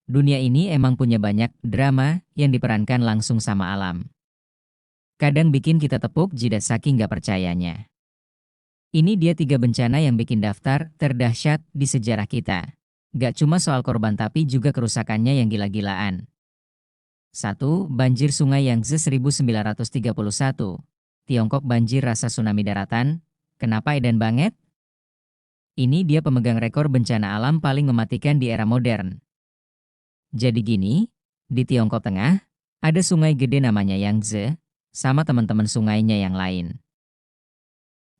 Dunia ini emang punya banyak drama yang diperankan langsung sama alam. Kadang bikin kita tepuk jidat saking gak percayanya. Ini dia 3 bencana yang bikin daftar terdahsyat di sejarah kita. Gak cuma soal korban tapi juga kerusakannya yang gila-gilaan. 1. Banjir Sungai Yangtze 1931. Tiongkok banjir rasa tsunami daratan. Kenapa edan banget? Ini dia pemegang rekor bencana alam paling mematikan di era modern. Jadi gini, di Tiongkok Tengah, ada sungai gede namanya Yangtze, sama teman-teman sungainya yang lain.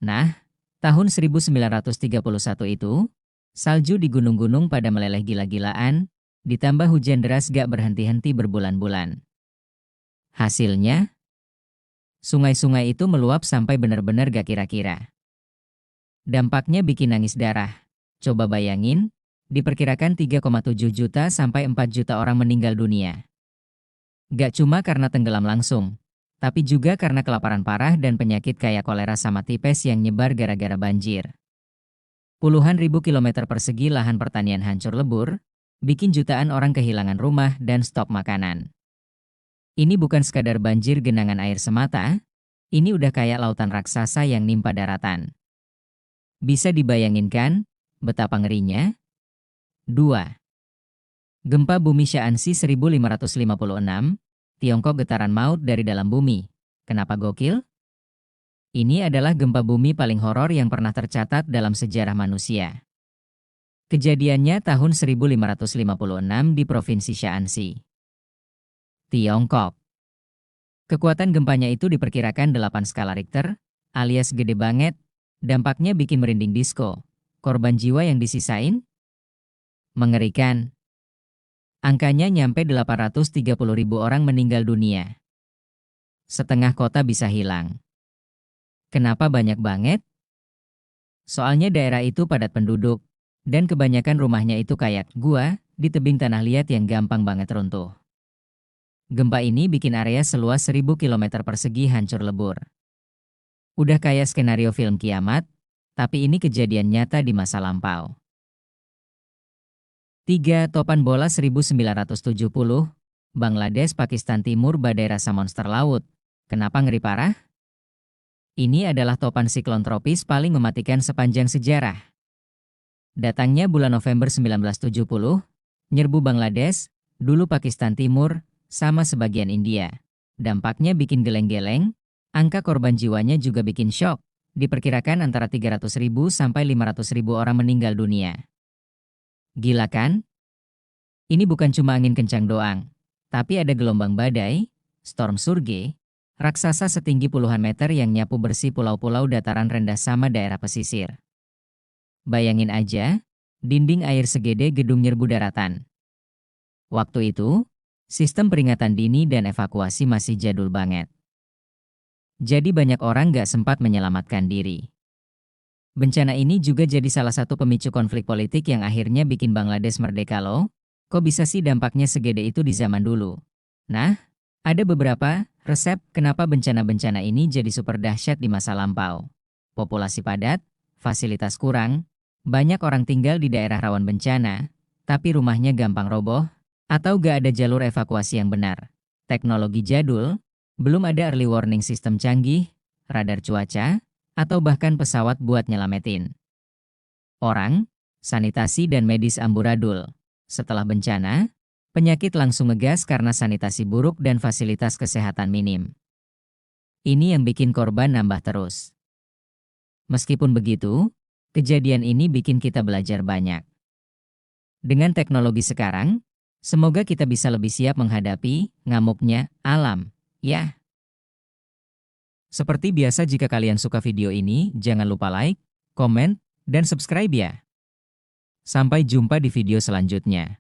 Nah, tahun 1931 itu, salju di gunung-gunung pada meleleh gila-gilaan, ditambah hujan deras gak berhenti-henti berbulan-bulan. Hasilnya, sungai-sungai itu meluap sampai benar-benar gak kira-kira. Dampaknya bikin nangis darah. Coba bayangin, diperkirakan 3,7 juta sampai 4 juta orang meninggal dunia. Gak cuma karena tenggelam langsung, tapi juga karena kelaparan parah dan penyakit kayak kolera sama tipes yang nyebar gara-gara banjir. Puluhan ribu kilometer persegi lahan pertanian hancur lebur, bikin jutaan orang kehilangan rumah dan stok makanan. Ini bukan sekadar banjir genangan air semata, ini udah kayak lautan raksasa yang nimpa daratan. Bisa dibayangin kan, betapa ngerinya? 2. Gempa bumi Shaanxi 1556, Tiongkok getaran maut dari dalam bumi. Kenapa gokil? Ini adalah gempa bumi paling horor yang pernah tercatat dalam sejarah manusia. Kejadiannya tahun 1556 di Provinsi Shaanxi, Tiongkok. Kekuatan gempanya itu diperkirakan 8 skala Richter, alias gede banget, dampaknya bikin merinding disco. Korban jiwa yang disisain? Mengerikan. Angkanya nyampe 830.000 orang meninggal dunia. Setengah kota bisa hilang. Kenapa banyak banget? Soalnya daerah itu padat penduduk, dan kebanyakan rumahnya itu kayak gua, di tebing tanah liat yang gampang banget runtuh. Gempa ini bikin area seluas 1000 km persegi hancur lebur. Udah kayak skenario film kiamat, tapi ini kejadian nyata di masa lampau. 3. Topan bola 1970, Bangladesh Pakistan Timur badai rasa monster laut. Kenapa ngeri parah? Ini adalah topan siklon tropis paling mematikan sepanjang sejarah. Datangnya bulan November 1970, nyerbu Bangladesh, dulu Pakistan Timur, sama sebagian India. Dampaknya bikin geleng-geleng, angka korban jiwanya juga bikin shock. Diperkirakan antara 300.000 sampai 500.000 orang meninggal dunia. Gila kan? Ini bukan cuma angin kencang doang, tapi ada gelombang badai, storm surge, raksasa setinggi puluhan meter yang nyapu bersih pulau-pulau dataran rendah sama daerah pesisir. Bayangin aja, dinding air segede gedung nyerbu daratan. Waktu itu, sistem peringatan dini dan evakuasi masih jadul banget. Jadi banyak orang gak sempat menyelamatkan diri. Bencana ini juga jadi salah satu pemicu konflik politik yang akhirnya bikin Bangladesh merdeka loh. Kok bisa sih dampaknya segede itu di zaman dulu? Nah, ada beberapa resep kenapa bencana-bencana ini jadi super dahsyat di masa lampau. Populasi padat, fasilitas kurang, banyak orang tinggal di daerah rawan bencana, tapi rumahnya gampang roboh, atau gak ada jalur evakuasi yang benar. Teknologi jadul, belum ada early warning system canggih, radar cuaca, atau bahkan pesawat buat nyelametin orang, sanitasi dan medis amburadul. Setelah bencana, penyakit langsung ngegas karena sanitasi buruk dan fasilitas kesehatan minim. Ini yang bikin korban nambah terus. Meskipun begitu, kejadian ini bikin kita belajar banyak. Dengan teknologi sekarang, semoga kita bisa lebih siap menghadapi ngamuknya alam, ya. Seperti biasa, jika kalian suka video ini, jangan lupa like, komen, dan subscribe ya. Sampai jumpa di video selanjutnya.